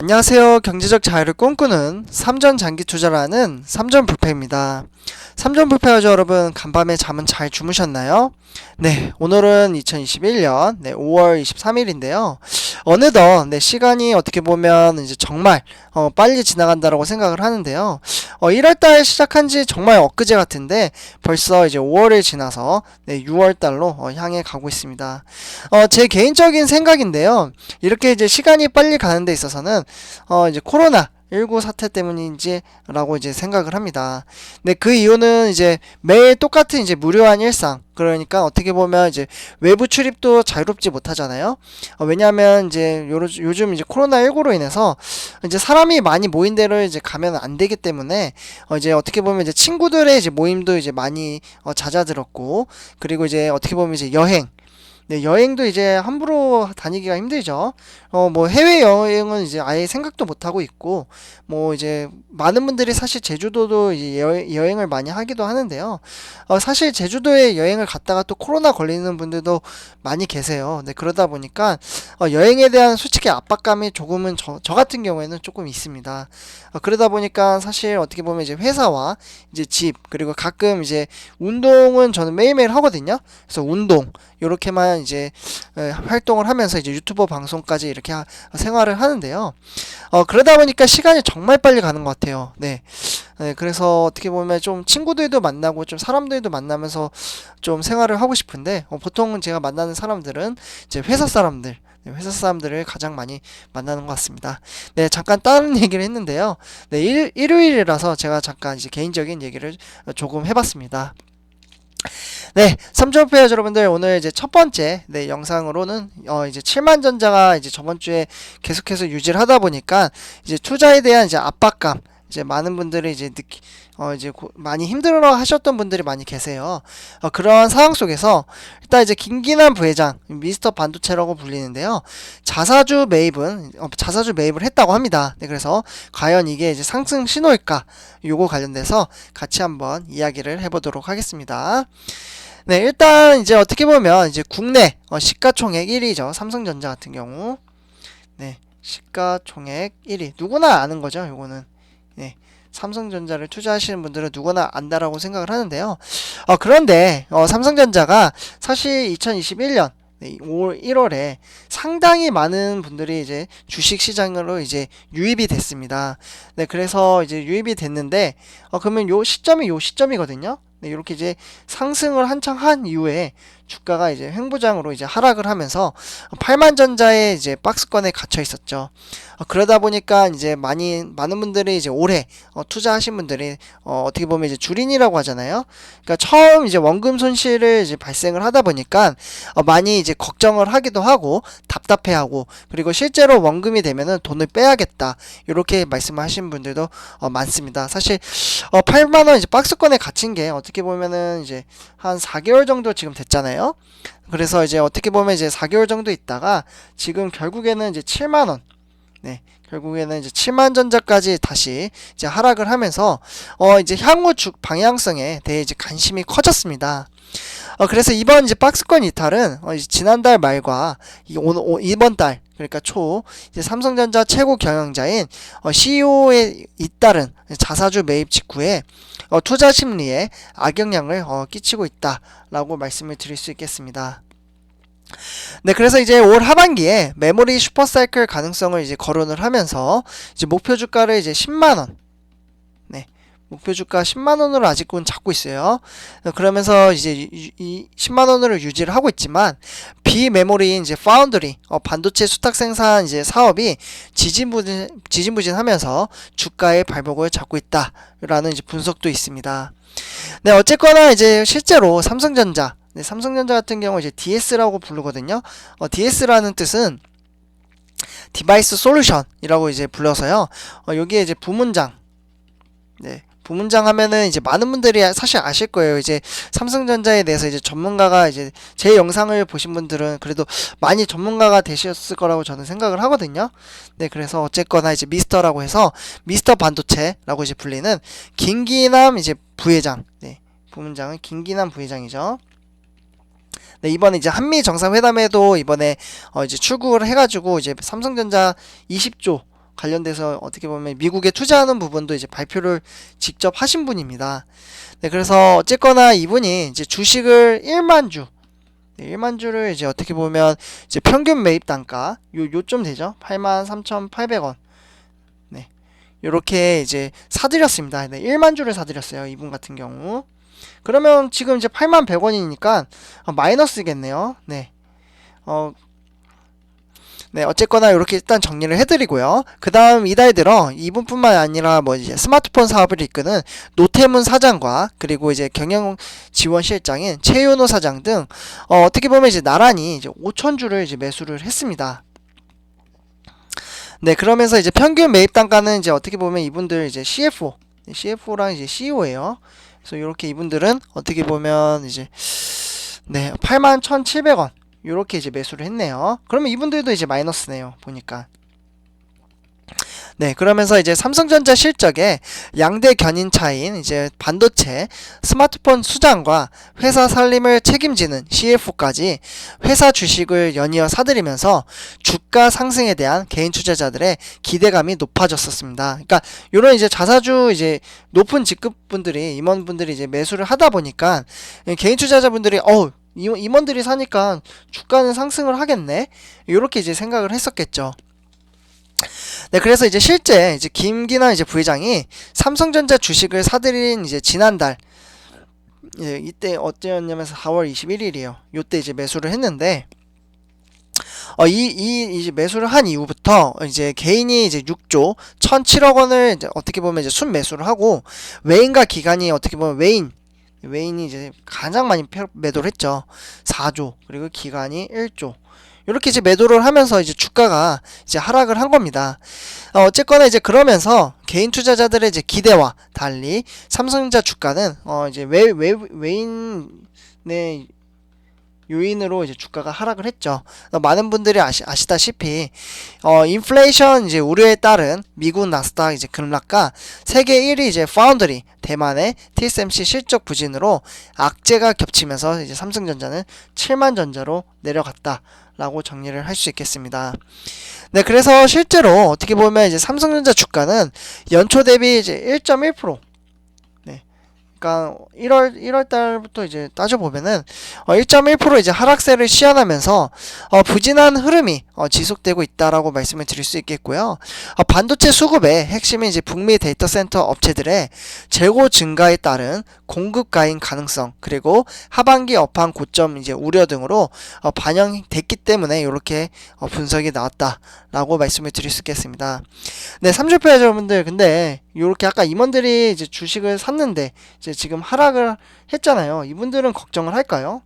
안녕하세요. 경제적 자유를 꿈꾸는 삼전 장기 투자라는 삼전 불패입니다. 삼전 불패여죠 여러분, 간밤에 잠은 잘 주무셨나요? 네, 오늘은 2021년 5월 23일인데요. 어느덧 시간이 어떻게 보면 이제 정말 빨리 지나간다라고 생각을 하는데요. 1월달 시작한 지 정말 엊그제 같은데 벌써 이제 5월을 지나서 6월달로 향해 가고 있습니다. 제 개인적인 생각인데요. 이렇게 이제 시간이 빨리 가는 데 있어서는 이제 코로나19 사태 때문인지라고 이제 생각을 합니다. 근데 그 이유는 이제 매일 똑같은 이제 무료한 일상, 그러니까 어떻게 보면 이제 외부 출입도 자유롭지 못하잖아요. 왜냐하면 이제 요즘 이제 코로나19로 인해서 이제 사람이 많이 모인 데를 이제 가면 안 되기 때문에 이제 어떻게 보면 이제 친구들의 이제 모임도 이제 많이 잦아들었고, 그리고 이제 어떻게 보면 이제 여행도 이제 함부로 다니기가 힘들죠. 뭐 해외여행은 이제 아예 생각도 못하고 있고, 뭐 이제 많은 분들이 사실 제주도도 이제 여행을 많이 하기도 하는데요. 사실 제주도에 여행을 갔다가 또 코로나 걸리는 분들도 많이 계세요. 네, 그러다 보니까 여행에 대한 솔직히 압박감이 조금은 저 같은 경우에는 조금 있습니다. 그러다 보니까 사실 어떻게 보면 이제 회사와 이제 집, 그리고 가끔 이제 운동은 저는 매일매일 하거든요. 그래서 운동, 요렇게만 이제 활동을 하면서 이제 유튜버 방송까지 이렇게 생활을 하는데요. 그러다 보니까 시간이 정말 빨리 가는 것 같아요. 네. 네, 그래서 어떻게 보면 좀 친구들도 만나고 좀 사람들도 만나면서 좀 생활을 하고 싶은데, 보통 제가 만나는 사람들은 이제 회사 사람들, 회사 사람들을 가장 많이 만나는 것 같습니다. 네, 잠깐 다른 얘기를 했는데요. 네, 일요일이라서 제가 잠깐 이제 개인적인 얘기를 조금 해봤습니다. 네, 삼촌페어 여러분들, 오늘 이제 첫 번째 영상으로는 이제 7만 전자가 이제 저번 주에 계속해서 유지를 하다 보니까 이제 투자에 대한 이제 압박감, 이제 많은 분들이 이제 많이 힘들어 하셨던 분들이 많이 계세요. 그런 상황 속에서 일단 이제 김기남 부회장, 미스터 반도체라고 불리는데요. 자사주 매입을 했다고 합니다. 네, 그래서 과연 이게 이제 상승 신호일까? 요거 관련돼서 같이 한번 이야기를 해보도록 하겠습니다. 네, 일단 이제 어떻게 보면 이제 국내 시가총액 1위죠. 삼성전자 같은 경우. 네, 시가총액 1위. 누구나 아는 거죠, 요거는. 네. 삼성전자를 투자하시는 분들은 누구나 안다라고 생각을 하는데요. 그런데 삼성전자가 사실 2021년 5월 1월에 상당히 많은 분들이 이제 주식 시장으로 이제 유입이 됐습니다. 네, 그래서 이제 유입이 됐는데 그러면 요 시점이거든요. 네, 이렇게 이제 상승을 한창 한 이후에 주가가 이제 횡보장으로 이제 하락을 하면서 8만 전자의 이제 박스권에 갇혀 있었죠. 그러다 보니까 이제 많은 분들이 이제 올해 투자하신 분들이 어떻게 보면 이제 줄인이라고 하잖아요. 그러니까 처음 이제 원금 손실을 이제 발생을 하다 보니까 많이 이제 걱정을 하기도 하고 답답해하고, 그리고 실제로 원금이 되면은 돈을 빼야겠다, 이렇게 말씀하신 분들도 많습니다. 사실 8만 원 이제 박스권에 갇힌 게 어떻게 보면은 이제 한 4개월 정도 지금 됐잖아요. 그래서 이제 어떻게 보면 이제 4개월 정도 있다가 지금 결국에는 이제 7만 원, 결국에는 이제 7만 전자까지 다시 이제 하락을 하면서 이제 향후 방향성에 대해 이제 관심이 커졌습니다. 그래서 이번 이제 박스권 이탈은 이제 지난달 말과 이번 달, 그러니까 이제 삼성전자 최고 경영자인 CEO에 잇따른 자사주 매입 직후에 투자 심리에 악영향을 끼치고 있다라고 말씀을 드릴 수 있겠습니다. 네, 그래서 이제 올 하반기에 메모리 슈퍼사이클 가능성을 이제 거론을 하면서 이제 목표 주가를 이제 10만 원, 목표 주가 10만 원으로 아직은 잡고 있어요. 그러면서 이제 이 10만 원으로 유지를 하고 있지만 비메모리인 이제 파운드리, 반도체 수탁 생산 이제 사업이 지진부진하면서 주가의 발목을 잡고 있다라는 이제 분석도 있습니다. 네, 어쨌거나 이제 실제로 삼성전자 같은 경우 이제 DS라고 부르거든요. DS라는 뜻은 디바이스 솔루션이라고 이제 불러서요. 여기에 이제 부문장, 부문장 하면은 이제 많은 분들이 사실 아실 거예요. 이제 삼성전자에 대해서 이제 전문가가 이제 제 영상을 보신 분들은 그래도 많이 전문가가 되셨을 거라고 저는 생각을 하거든요. 네, 그래서 어쨌거나 이제 미스터라고 해서 미스터 반도체라고 이제 불리는 김기남 이제 부회장, 부문장은 김기남 부회장이죠. 네, 이번에 이제 한미 정상회담에도 이번에 이제 출국을 해가지고 이제 삼성전자 20조 관련돼서 어떻게 보면 미국에 투자하는 부분도 이제 발표를 직접 하신 분입니다. 네, 그래서 어쨌거나 이분이 이제 주식을 1만 주, 1만 주를 이제 어떻게 보면 이제 평균 매입 단가 요쯤 되죠. 83,800원. 네. 요렇게 이제 사들였습니다. 네, 1만 주를 사들였어요. 이분 같은 경우. 그러면 지금 이제 81,100원이니까 마이너스겠네요. 네. 네, 어쨌거나 이렇게 일단 정리를 해드리고요. 그 다음 이달 들어 이분뿐만 아니라 뭐 이제 스마트폰 사업을 이끄는 노태문 사장과 그리고 이제 경영 지원 실장인 최윤호 사장 등 어떻게 보면 이제 나란히 이제 5,000주를 이제 매수를 했습니다. 네, 그러면서 이제 평균 매입 단가는 이제 어떻게 보면 이분들 이제 CFO랑 이제 CEO예요. 그래서 이렇게 이분들은 어떻게 보면 이제 네, 81,700원 요렇게 이제 매수를 했네요. 그러면 이분들도 이제 마이너스네요. 보니까. 네, 그러면서 이제 삼성전자 실적에 양대 견인차인 이제 반도체, 스마트폰 수장과 회사 살림을 책임지는 CFO까지 회사 주식을 연이어 사들이면서 주가 상승에 대한 개인 투자자들의 기대감이 높아졌었습니다. 그러니까 이런 이제 자사주 이제 높은 직급분들이 임원분들이 이제 매수를 하다 보니까 개인 투자자분들이 임원들이 사니까 주가는 상승을 하겠네. 이렇게 이제 생각을 했었겠죠. 네, 그래서 이제 실제 이제 김기남 이제 부회장이 삼성전자 주식을 사들인 이제 지난달 이때 어때였냐면 4월 21일이에요. 요때 이제 매수를 했는데 이제 매수를 한 이후부터 이제 개인이 이제 6조 1,007억 원을 이제 어떻게 보면 이제 순매수를 하고 외인과 기관이 어떻게 보면 외인이 이제 가장 많이 매도를 했죠. 4조 그리고 기관이 1조 이렇게 이제 매도를 하면서 이제 주가가 이제 하락을 한 겁니다. 어쨌거나 이제 그러면서 개인 투자자들의 이제 기대와 달리 삼성전자 주가는 이제 외인의 요인으로 이제 주가가 하락을 했죠. 많은 분들이 아시다시피 인플레이션 이제 우려에 따른 미국 나스닥 이제 급락과 세계 1위 이제 파운드리 대만의 TSMC 실적 부진으로 악재가 겹치면서 이제 삼성전자는 7만 전자로 내려갔다라고 정리를 할 수 있겠습니다. 네, 그래서 실제로 어떻게 보면 이제 삼성전자 주가는 연초 대비 이제 1.1% 그러니까 1월 달부터 이제 따져보면은 1.1% 이제 하락세를 시현하면서 부진한 흐름이 지속되고 있다라고 말씀을 드릴 수 있겠고요. 반도체 수급의 핵심인 이제 북미 데이터 센터 업체들의 재고 증가에 따른 공급 가인 가능성 그리고 하반기 업황 고점 이제 우려 등으로 반영됐기 때문에 이렇게 분석이 나왔다라고 말씀을 드릴 수 있겠습니다. 네, 3주표 여러분들 근데 요렇게 아까 임원들이 이제 주식을 샀는데 이제 지금 하락을 했잖아요. 이분들은 걱정을 할까요?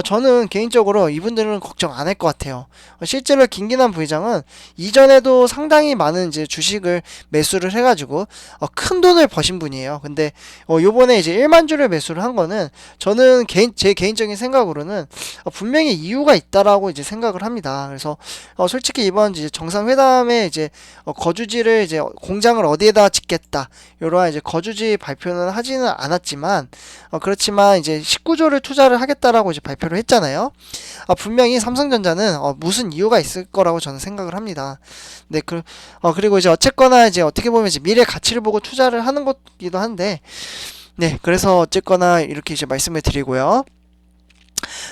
저는 개인적으로 이분들은 걱정 안 할 것 같아요. 실제로 김기남 부회장은 이전에도 상당히 많은 이제 주식을 매수를 해가지고 큰 돈을 버신 분이에요. 근데 요번에 이제 1만 주를 매수를 한 거는 저는 제 개인적인 생각으로는 분명히 이유가 있다라고 이제 생각을 합니다. 그래서 솔직히 이번 이제 정상회담에 이제 거주지를 이제 공장을 어디에다 짓겠다 이러한 이제 거주지 발표는 하지는 않았지만 그렇지만 이제 19조를 투자를 하겠다라고 이제 발표를 했잖아요. 분명히 삼성전자는 무슨 이유가 있을 거라고 저는 생각을 합니다. 네, 그리고 이제 어쨌거나 이제 어떻게 보면 이제 미래 가치를 보고 투자를 하는 것이기도 한데, 네, 그래서 어쨌거나 이렇게 이제 말씀을 드리고요.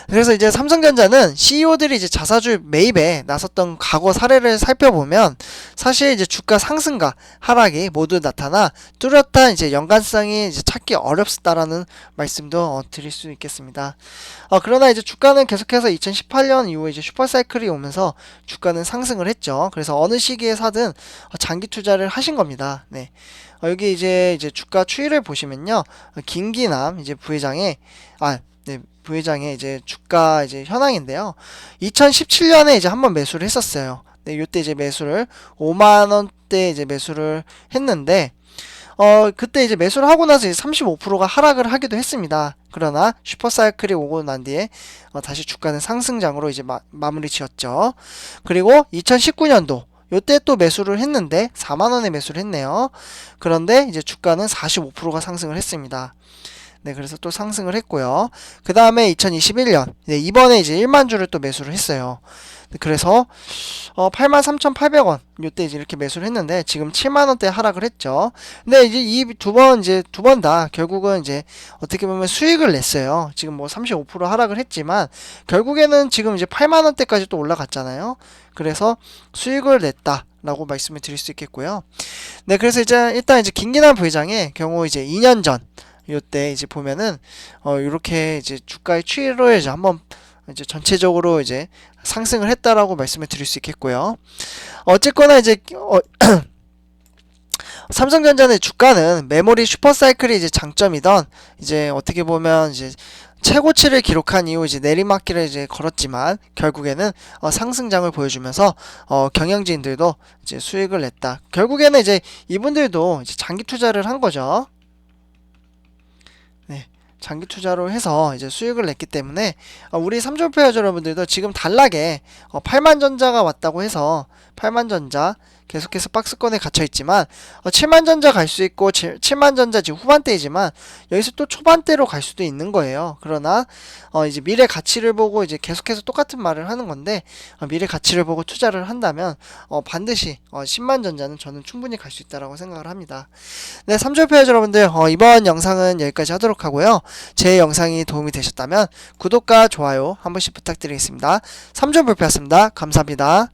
그래서 이제 삼성전자는 CEO들이 이제 자사주 매입에 나섰던 과거 사례를 살펴보면 사실 이제 주가 상승과 하락이 모두 나타나 뚜렷한 이제 연관성이 이제 찾기 어렵다라는 말씀도 드릴 수 있겠습니다. 그러나 이제 주가는 계속해서 2018년 이후에 이제 슈퍼사이클이 오면서 주가는 상승을 했죠. 그래서 어느 시기에 사든 장기 투자를 하신 겁니다. 네. 여기 이제 주가 추이를 보시면요. 김기남 이제 부회장의 부회장의 이제 주가 이제 현황인데요. 2017년에 이제 한번 매수를 했었어요. 네, 요때 이제 매수를 5만 원대 이제 매수를 했는데 그때 이제 매수를 하고 나서 이제 35%가 하락을 하기도 했습니다. 그러나 슈퍼사이클이 오고 난 뒤에 다시 주가는 상승장으로 이제 마무리 지었죠. 그리고 2019년도 요때 또 매수를 했는데 4만 원에 매수를 했네요. 그런데 이제 주가는 45%가 상승을 했습니다. 네, 그래서 또 상승을 했고요. 그 다음에 2021년, 네, 이번에 이제 1만 주를 또 매수를 했어요. 그래서 83,800원 요때 이제 이렇게 매수를 했는데 지금 7만원대 하락을 했죠. 근데 이제 이 두 번 다 결국은 이제 어떻게 보면 수익을 냈어요. 지금 뭐 35% 하락을 했지만 결국에는 지금 이제 8만원대까지 또 올라갔잖아요. 그래서 수익을 냈다라고 말씀을 드릴 수 있겠고요. 네, 그래서 이제 일단 이제 김기남 부회장의 경우 이제 2년 전 요때 이제 보면은 요렇게 이제 주가의 추이를 이제 한번 이제 전체적으로 이제 상승을 했다라고 말씀을 드릴 수 있겠고요. 어쨌거나 이제 삼성전자의 주가는 메모리 슈퍼사이클이 이제 장점이던 이제 어떻게 보면 이제 최고치를 기록한 이후 이제 내리막길을 이제 걸었지만 결국에는 상승장을 보여주면서 경영진들도 이제 수익을 냈다. 결국에는 이제 이분들도 이제 장기 투자를 한 거죠. 네. 장기 투자로 해서 이제 수익을 냈기 때문에 우리 삼성페어즈 여러분들도 지금 단락에 8만전자가 왔다고 해서 8만전자 계속해서 박스권에 갇혀 있지만 7만전자 갈 수 있고 7만전자 지금 후반대이지만 여기서 또 초반대로 갈 수도 있는 거예요. 그러나 이제 미래 가치를 보고 이제 계속해서 똑같은 말을 하는 건데 미래 가치를 보고 투자를 한다면 반드시 10만전자는 저는 충분히 갈 수 있다라고 생각을 합니다. 네, 삼성페어즈 여러분들 이번 영상은 여기까지 하도록 하고요. 제 영상이 도움이 되셨다면 구독과 좋아요 한 번씩 부탁드리겠습니다. 3종 불패였습니다. 감사합니다.